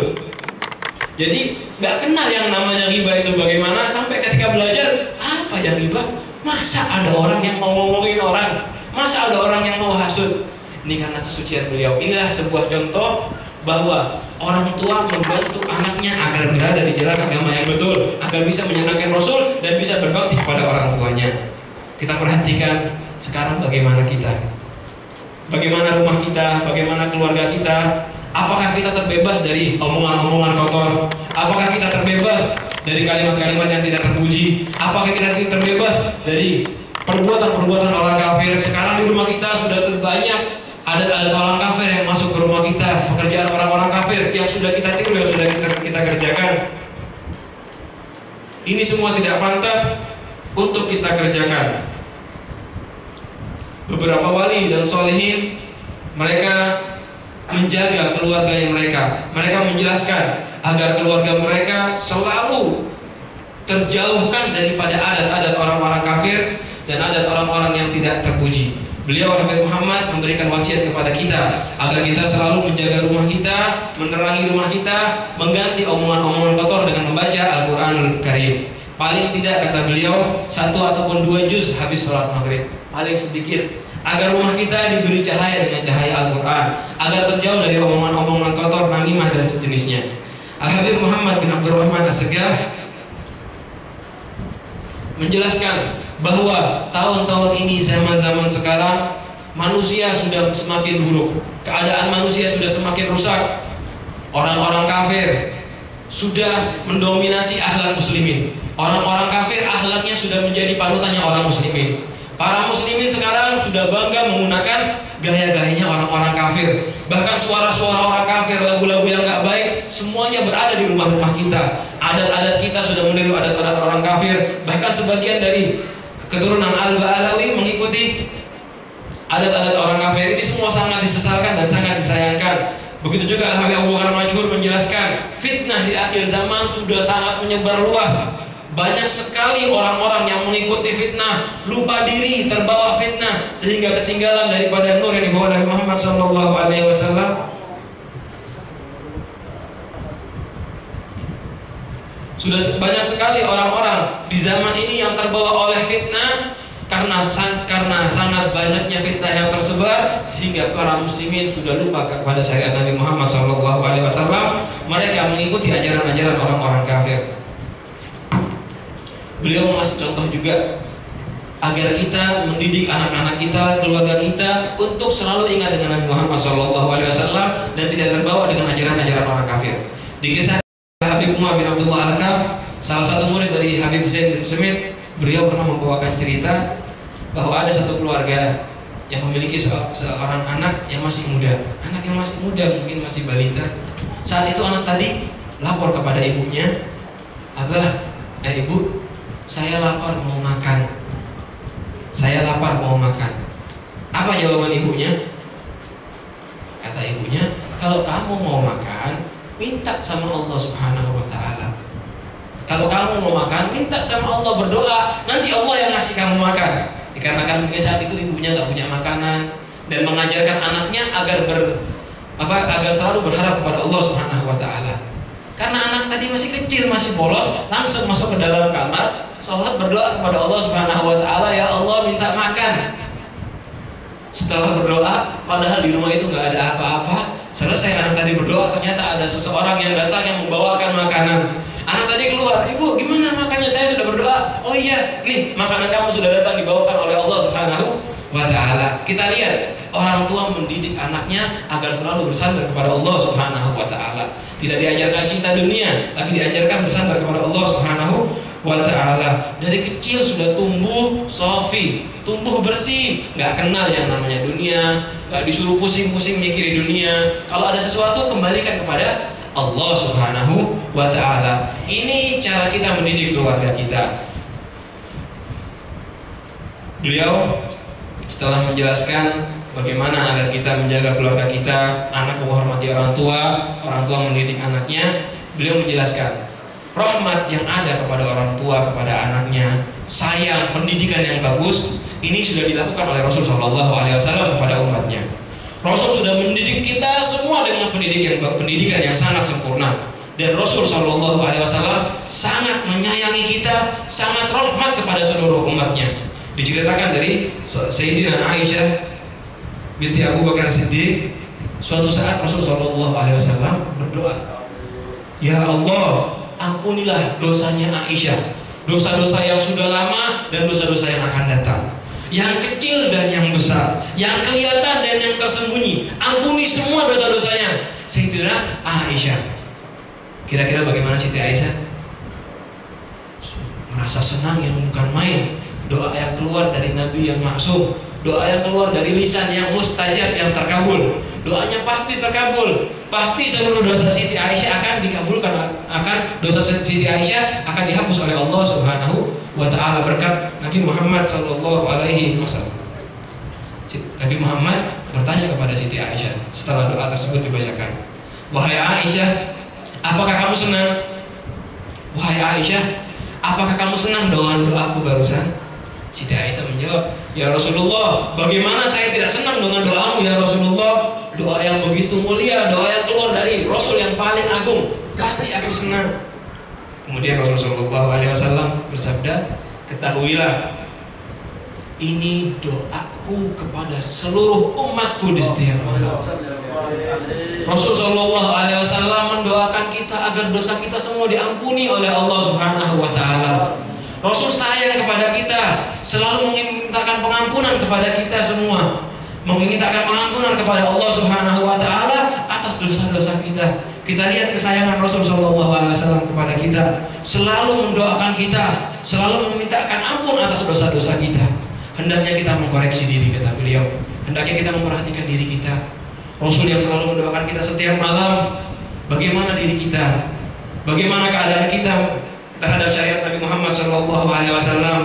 Jadi gak kenal yang namanya ghibah itu bagaimana, sampai ketika belajar apa yang ghibah, masa ada orang yang mau ngomongin orang, masa ada orang yang mau hasud. Ini karena kesucian beliau. Inilah sebuah contoh bahwa orang tua membantu anaknya agar berada di jalan agama yang betul, agar bisa menyenangkan Rasul dan bisa berbakti kepada orang tuanya. Kita perhatikan sekarang bagaimana kita, bagaimana rumah kita, bagaimana keluarga kita. Apakah kita terbebas dari omongan-omongan kotor? Apakah kita terbebas dari kalimat-kalimat yang tidak terpuji? Apakah kita terbebas dari perbuatan-perbuatan orang kafir? Sekarang di rumah kita sudah terbanyak ada orang kafir yang masuk ke rumah kita, pekerjaan orang-orang kafir yang sudah kita tiru, yang sudah kita kerjakan. Ini semua tidak pantas untuk kita kerjakan. Beberapa wali dan solehin, mereka menjaga keluarga yang mereka menjelaskan agar keluarga mereka selalu terjauhkan daripada adat-adat orang-orang kafir dan adat orang-orang yang tidak terpuji. Beliau Nabi Muhammad memberikan wasiat kepada kita agar kita selalu menjaga rumah kita, menerangi rumah kita, mengganti omongan-omongan kotor dengan membaca Al-Quranul Karim. Paling tidak kata beliau 1 ataupun 2 juz habis sholat maghrib, paling sedikit, agar rumah kita diberi cahaya dengan cahaya Al-Quran, agar terjauh dari omongan-omongan kotor, namimah dan sejenisnya. Al-Habib Muhammad bin Abdurrahman As-Segaf menjelaskan bahwa tahun-tahun ini, zaman-zaman sekarang, manusia sudah semakin buruk, keadaan manusia sudah semakin rusak. Orang-orang kafir sudah mendominasi akhlak muslimin. Orang-orang kafir akhlaknya sudah menjadi panutannya orang muslimin. Para muslimin sekarang sudah bangga menggunakan gaya-gayanya orang-orang kafir. Bahkan suara-suara orang kafir, lagu-lagu yang gak baik, semuanya berada di rumah-rumah kita. Adat-adat kita sudah meniru adat-adat orang kafir. Bahkan sebagian dari keturunan Al-Ba'alawi mengikuti adat-adat orang kafir. Ini semua sangat disesalkan dan sangat disayangkan. Begitu juga Al-Habib Abu Bakar Masyhur menjelaskan, fitnah di akhir zaman sudah sangat menyebar luas. Banyak sekali orang-orang yang mengikuti fitnah, lupa diri, terbawa fitnah, sehingga ketinggalan daripada nur yang dibawa Nabi Muhammad SAW. Sudah banyak sekali orang-orang di zaman ini yang terbawa oleh fitnah karena sangat banyaknya fitnah yang tersebar, sehingga para muslimin sudah lupa kepada syariat Nabi Muhammad SAW. Mereka mengikuti ajaran-ajaran orang-orang kafir. Beliau mengasih contoh juga agar kita mendidik anak-anak kita, keluarga kita untuk selalu ingat dengan Nabi Muhammad SAW dan tidak terbawa dengan ajaran-ajaran orang kafir. Di kisah Habib Umar bin Abdullah Al-Kaf, salah satu murid dari Habib Zain bin Smith, beliau pernah membawakan cerita bahwa ada satu keluarga yang memiliki seorang anak yang masih muda. Anak yang masih muda, mungkin masih balita. Saat itu anak tadi lapor kepada ibunya, "Abah, ibu, saya lapar mau makan. Saya lapar mau makan." Apa jawaban ibunya? Kata ibunya, "Kalau kamu mau makan, minta sama Allah Subhanahu wa ta'ala. Kalau kamu mau makan, minta sama Allah, berdoa, nanti Allah yang ngasih kamu makan." Dikarenakan mungkin saat itu ibunya gak punya makanan dan mengajarkan anaknya agar selalu berharap kepada Allah Subhanahu wa ta'ala. Karena anak tadi masih kecil, masih polos, langsung masuk ke dalam kamar, sholat, berdoa kepada Allah Subhanahu wa ta'ala, "Ya Allah, minta makan." Setelah berdoa, padahal di rumah itu gak ada apa-apa, selesai anak tadi berdoa, ternyata ada seseorang yang datang yang membawakan makanan. Anak tadi keluar, "Ibu, gimana makannya? Saya sudah berdoa." "Oh iya, nih makanan kamu sudah datang, dibawakan oleh Allah Subhanahu wa ta'ala." Kita lihat, orang tua mendidik anaknya agar selalu bersandar kepada Allah Subhanahu wa ta'ala. Tidak diajarkan cinta dunia, tapi diajarkan bersandar kepada Allah Subhanahu wa ta'ala. Dari kecil sudah tumbuh sofi, tumbuh bersih, gak kenal yang namanya dunia, gak disuruh pusing-pusing mikiri dunia. Kalau ada sesuatu, kembalikan kepada Allah Subhanahu wa ta'ala. Ini cara kita mendidik keluarga kita. Beliau setelah menjelaskan bagaimana agar kita menjaga keluarga kita, anak menghormati orang tua mendidik anaknya, beliau menjelaskan rahmat yang ada kepada orang tua kepada anaknya, sayang, pendidikan yang bagus, ini sudah dilakukan oleh Rasul SAW kepada umatnya. Rasul sudah mendidik kita semua dengan pendidikan yang sangat sempurna. Dan Rasul SAW sangat menyayangi kita, sangat rahmat kepada seluruh umatnya. Diceritakan dari Sayyidina Aisyah binti Abu Bakar Siddiq, suatu saat Rasul SAW berdoa, "Ya Allah, ampunilah dosanya Aisyah, dosa-dosa yang sudah lama dan dosa-dosa yang akan datang, yang kecil dan yang besar, yang kelihatan dan yang tersembunyi. Ampuni semua dosa-dosanya." Sayyidina Aisyah, kira-kira bagaimana Siti Aisyah? Merasa senang yang bukan main. Doa yang keluar dari Nabi yang maksum, doa yang keluar dari lisan yang mustajab, yang terkabul. Doanya pasti terkabul. Pasti seluruh dosa Siti Aisyah akan dikabulkan, dosa Siti Aisyah akan dihapus oleh Allah Subhanahu wa ta'ala berkat Nabi Muhammad SAW. Nabi Muhammad bertanya kepada Siti Aisyah setelah doa tersebut dibacakan, "Wahai Aisyah, apakah kamu senang? Wahai Aisyah, apakah kamu senang dengan doaku barusan?" Siti Aisyah menjawab, "Ya Rasulullah, bagaimana saya tidak senang dengan doamu ya Rasulullah? Doa yang begitu mulia, doa yang keluar dari Rasul yang paling agung, pasti aku senang." Kemudian Rasulullah SAW bersabda, ketahuilah, ini doaku kepada seluruh umatku di setiap malam. Rasulullah SAW mendoakan kita agar dosa kita semua diampuni oleh Allah Subhanahu wa Ta'ala. Rasul sayang kepada kita, selalu memintakan pengampunan kepada kita semua, memintakan pengampunan kepada Allah Subhanahu wa Ta'ala atas dosa-dosa kita. Kita lihat kesayangan Rasulullah SAW kepada kita, selalu mendoakan kita, selalu memintakan ampun atas dosa-dosa kita. Hendaknya kita mengkoreksi diri, kata beliau. Hendaknya kita memperhatikan diri kita. Rasul yang selalu mendoakan kita setiap malam, bagaimana diri kita, bagaimana keadaan kita terhadap syariat Nabi Muhammad SAW.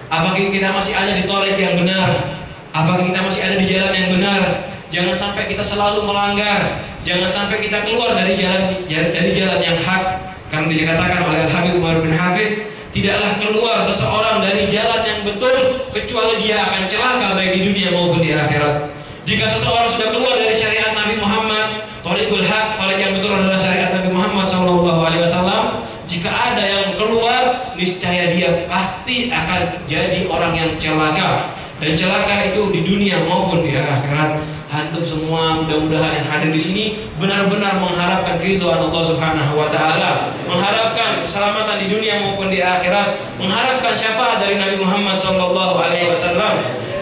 Apakah kita masih ada di toilet yang benar? Apakah kita masih ada di jalan yang benar? Jangan sampai kita selalu melanggar. Jangan sampai kita keluar dari jalan yang hak. Karena dikatakan oleh Al-Habib Umar bin Hafid, tidaklah keluar seseorang dari jalan yang betul kecuali dia akan celaka baik di dunia maupun di akhirat. Jika seseorang sudah keluar dari syariat Nabi Muhammad, thariqul haq, thariq yang betul adalah syariat Nabi Muhammad SAW. Jika ada yang keluar, niscaya dia pasti akan jadi orang yang celaka. Dan celaka itu di dunia maupun di akhirat. Antum semua mudah-mudahan yang hadir di sini benar-benar mengharapkan keridhaan Allah Subhanahu wa Ta'ala, mengharapkan keselamatan di dunia maupun di akhirat, mengharapkan syafaat dari Nabi Muhammad SAW.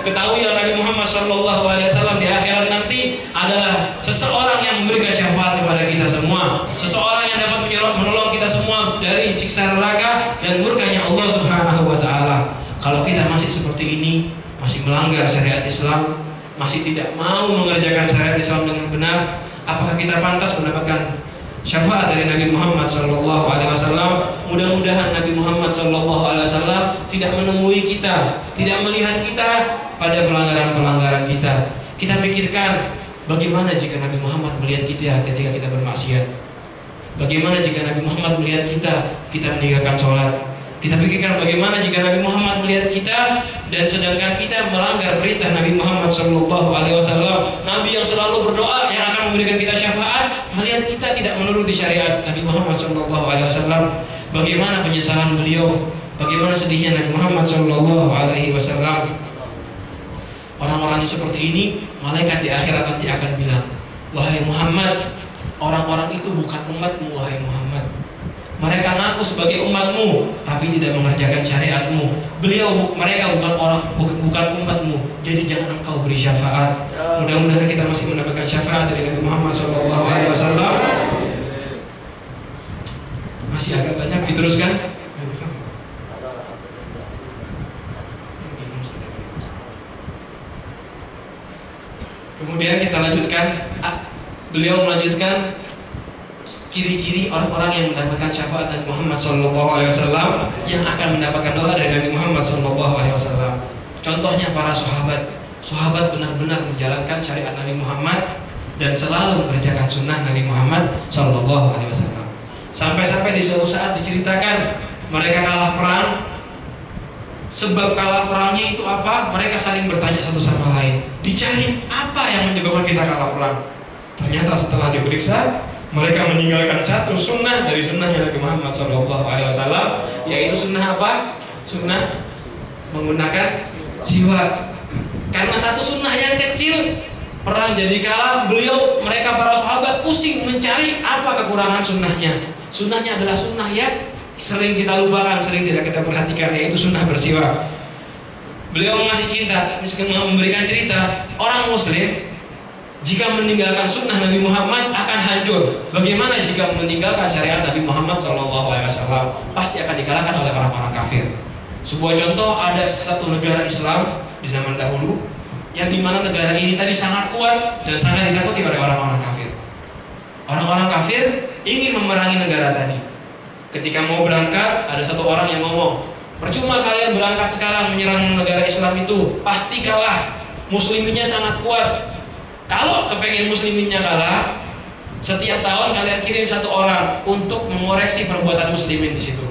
Ketahuilah Nabi Muhammad SAW di akhirat nanti adalah seseorang yang memberikan syafaat kepada kita semua, seseorang yang dapat menolong kita semua dari siksa neraka dan murkanya Allah Subhanahu wa Ta'ala. Kalau kita masih seperti ini, masih melanggar syariat Islam, masih tidak mau mengerjakan syariat Islam dengan benar, apakah kita pantas mendapatkan syafaat dari Nabi Muhammad SAW? Mudah-mudahan Nabi Muhammad SAW tidak menemui kita, tidak melihat kita pada pelanggaran-pelanggaran kita. Kita pikirkan, bagaimana jika Nabi Muhammad melihat kita ketika kita bermaksiat? Bagaimana jika Nabi Muhammad melihat kita meninggalkan sholat? Kita pikirkan bagaimana jika Nabi Muhammad melihat kita dan sedangkan kita melanggar perintah Nabi Muhammad SAW. Nabi yang selalu berdoa, yang akan memberikan kita syafaat, melihat kita tidak menuruti syariat Nabi Muhammad SAW. Bagaimana penyesalan beliau? Bagaimana sedihnya Nabi Muhammad SAW? Orang-orang seperti ini, malaikat di akhirat nanti akan bilang, wahai Muhammad, orang-orang itu bukan umatmu, wahai Muhammad. Mereka ngaku sebagai umatmu, tapi tidak mengerjakan syariatmu. Mereka bukan umatmu. Jadi jangan engkau beri syafaat. Mudah-mudahan kita masih mendapatkan syafaat dari Nabi Muhammad SAW. Masih agak banyak, diteruskan. Kemudian kita lanjutkan. Beliau melanjutkan ciri-ciri orang-orang yang mendapatkan syafaat Nabi Muhammad SAW, yang akan mendapatkan doa dari Nabi Muhammad SAW. Contohnya para sahabat. Sahabat benar-benar menjalankan syariat Nabi Muhammad dan selalu mengerjakan sunnah Nabi Muhammad SAW. Sampai-sampai di suatu saat diceritakan mereka kalah perang. Sebab kalah perangnya itu apa? Mereka saling bertanya satu sama lain. Dicari apa yang menyebabkan kita kalah perang. Ternyata setelah diperiksa, mereka meninggalkan satu sunnah dari sunnahnya Nabi Muhammad SAW, yaitu sunnah apa? Sunnah menggunakan siwak. Karena satu sunnah yang kecil, perang jadi kalah. Mereka para sahabat pusing mencari apa kekurangan sunnahnya. Sunnahnya adalah sunnah yang sering kita lupakan, sering tidak kita perhatikan, yaitu sunnah bersiwak. Beliau memberikan cerita orang Muslim jika meninggalkan sunnah Nabi Muhammad akan hancur. Bagaimana jika meninggalkan syariat Nabi Muhammad SAW? Pasti akan dikalahkan oleh orang-orang kafir. Sebuah contoh, ada satu negara Islam di zaman dahulu, yang dimana negara ini tadi sangat kuat dan sangat ditakuti oleh orang-orang kafir. Orang-orang kafir ingin memerangi negara tadi. Ketika mau berangkat, ada satu orang yang ngomong, percuma kalian berangkat sekarang menyerang negara Islam itu, pasti kalah. Musliminnya sangat kuat. Kalau kepengen musliminnya kalah, setiap tahun kalian kirim satu orang untuk mengoreksi perbuatan muslimin di situ.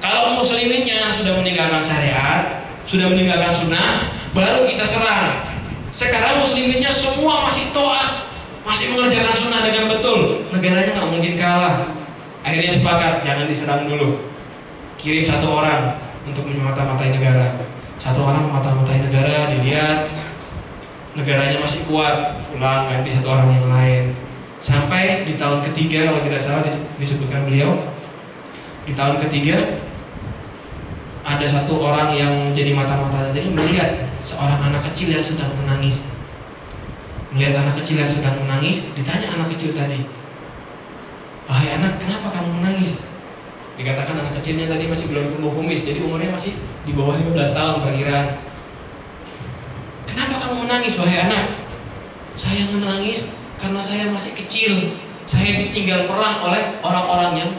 Kalau musliminnya sudah meninggalkan syariat, sudah meninggalkan sunnah, baru kita serang. Sekarang musliminnya semua masih taat, masih mengerjakan sunnah dengan betul, negaranya nggak mungkin kalah. Akhirnya sepakat, jangan diserang dulu. Kirim satu orang untuk memata-matai negara. Satu orang memata-matai negara, dilihat negaranya masih kuat, pulang ganti satu orang yang lain. Sampai di tahun ketiga, kalau tidak salah disebutkan beliau, di tahun ketiga ada satu orang yang menjadi mata-mata tadi melihat seorang anak kecil yang sedang menangis. Melihat anak kecil yang sedang menangis, ditanya anak kecil tadi, "Wahai anak, kenapa kamu menangis?" Dikatakan anak kecilnya tadi masih belum tumbuh kumis, jadi umurnya masih di bawah 15 tahun perkiraan. "Kenapa kamu menangis, wahai anak?" "Saya menangis karena saya masih kecil. Saya ditinggal perang oleh orang-orang yang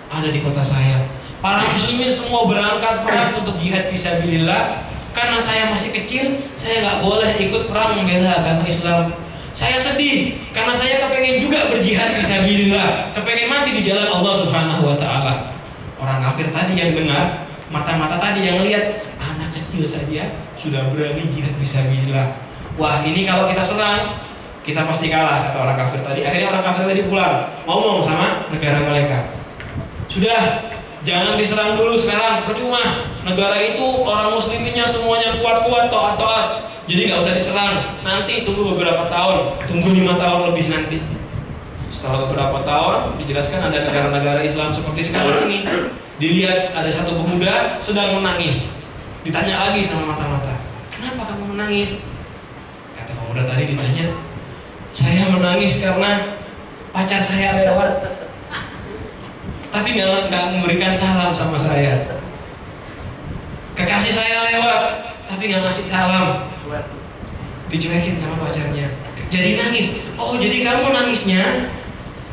ada di kota saya. Para muslimin semua berangkat perang untuk jihad fisabilillah. Karena saya masih kecil, saya nggak boleh ikut perang membela agama Islam. Saya sedih karena saya kepengen juga berjihad fisabilillah, kepengen mati di jalan Allah Subhanahu wa Ta'ala." Orang kafir tadi yang dengar, mata-mata tadi yang lihat, anak kecil saja sudah berani jihad fisabilillah. Wah, ini kalau kita serang, kita pasti kalah, kata orang kafir tadi. Akhirnya orang kafir tadi pulang, ngomong sama negara mereka, "Sudah, jangan diserang dulu sekarang, percuma. Negara itu orang musliminnya semuanya kuat-kuat, taat-taat. Jadi nggak usah diserang. Nanti tunggu beberapa tahun, tunggu 5 tahun lebih nanti." Setelah beberapa tahun, dijelaskan ada negara-negara Islam seperti sekarang ini. Dilihat ada satu pemuda sedang menangis. Ditanya lagi sama mata-mata, "Kenapa kamu menangis?" Kata pemuda tadi ditanya, "Saya menangis karena pacar saya lewat, tapi nggak memberikan salam sama saya. Kekasih saya lewat, tapi nggak ngasih salam, dicuekin sama pacarnya. Jadi nangis." "Oh, jadi kamu nangisnya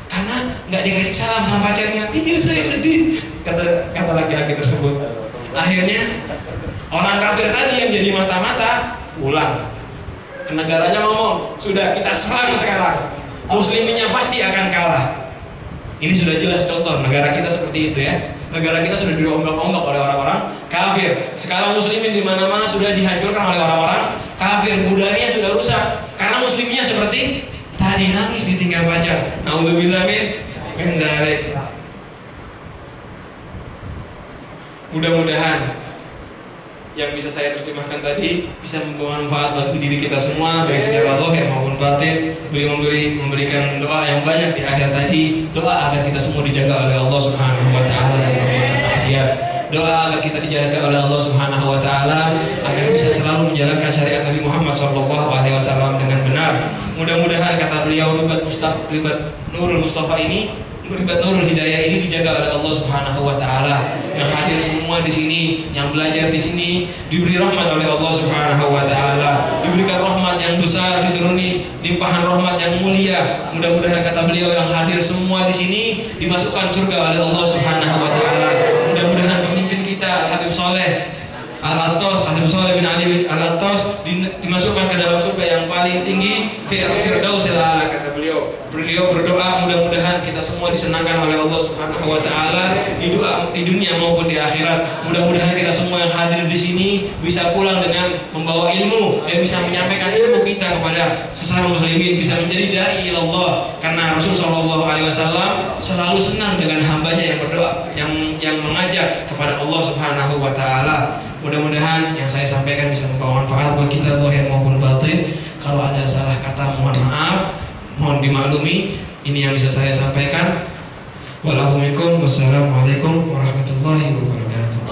karena nggak dikasih salam sama pacarnya?" "Iya, saya sedih," kata laki-laki tersebut. Akhirnya orang kafir tadi yang jadi mata-mata pulang ke negaranya, ngomong, "Sudah, kita serang sekarang. Musliminnya pasti akan kalah." Ini sudah jelas contoh negara kita seperti itu ya. Negara kita sudah diombak-ombak oleh orang-orang kafir. Sekarang muslimin di mana-mana sudah dihancurkan oleh orang-orang kafir. Budayanya sudah rusak karena muslimnya seperti tadi, nangis ditinggal pacar. Naudzubillah min dzalik. Mudah-mudahan yang bisa saya terjemahkan tadi bisa membawa manfaat bagi diri kita semua, baik secara zahir maupun batin. Beliau memberikan doa yang banyak di akhir tadi, doa agar kita semua dijaga oleh Allah Subhanahu wa Ta'ala dari perbuatan maksiat. Doa agar kita dijaga oleh Allah Subhanahu wa Ta'ala agar bisa selalu menjalankan syariat Nabi Muhammad SAW dengan benar. Mudah-mudahan, kata beliau, ribat Nurul Mustafa ini, ribat Nurul Hidayah ini dijaga oleh Allah Subhanahu wa Ta'ala. Yang hadir semua di sini, yang belajar di sini, diberi rahmat oleh Allah Subhanahu wa Ta'ala, diberikan rahmat yang besar, dituruni limpahan rahmat yang mulia. Mudah-mudahan, kata beliau, yang hadir semua di sini dimasukkan surga oleh Allah Subhanahu wa Ta'ala. Mudah-mudahan pemimpin kita Habib Saleh Al-Attas, Habib Saleh bin Ali Al-Attas dimasukkan ke dalam surga yang paling tinggi, Firdausil A'la, kata beliau. Beliau berdoa mudah-mudahan kita semua disenangkan oleh Allah Subhanahu wa Ta'ala di dunia maupun di akhirat. Mudah-mudahan kita semua yang hadir di sini bisa pulang dengan membawa ilmu dan bisa menyampaikan ilmu kita kepada sesama muslimin, bisa menjadi dai Allah. Karena Rasul Shallallahu Alaihi Wasallam selalu senang dengan hambanya yang berdoa, yang mengajak kepada Allah Subhanahu wa Ta'ala. Mudah-mudahan yang saya sampaikan bisa membawa manfaat bagi kita zahir maupun batin. Kalau ada salah kata, mohon maaf, mohon dimaklumi. Ini yang bisa saya sampaikan. Wassalamualaikum warahmatullahi wabarakatuh.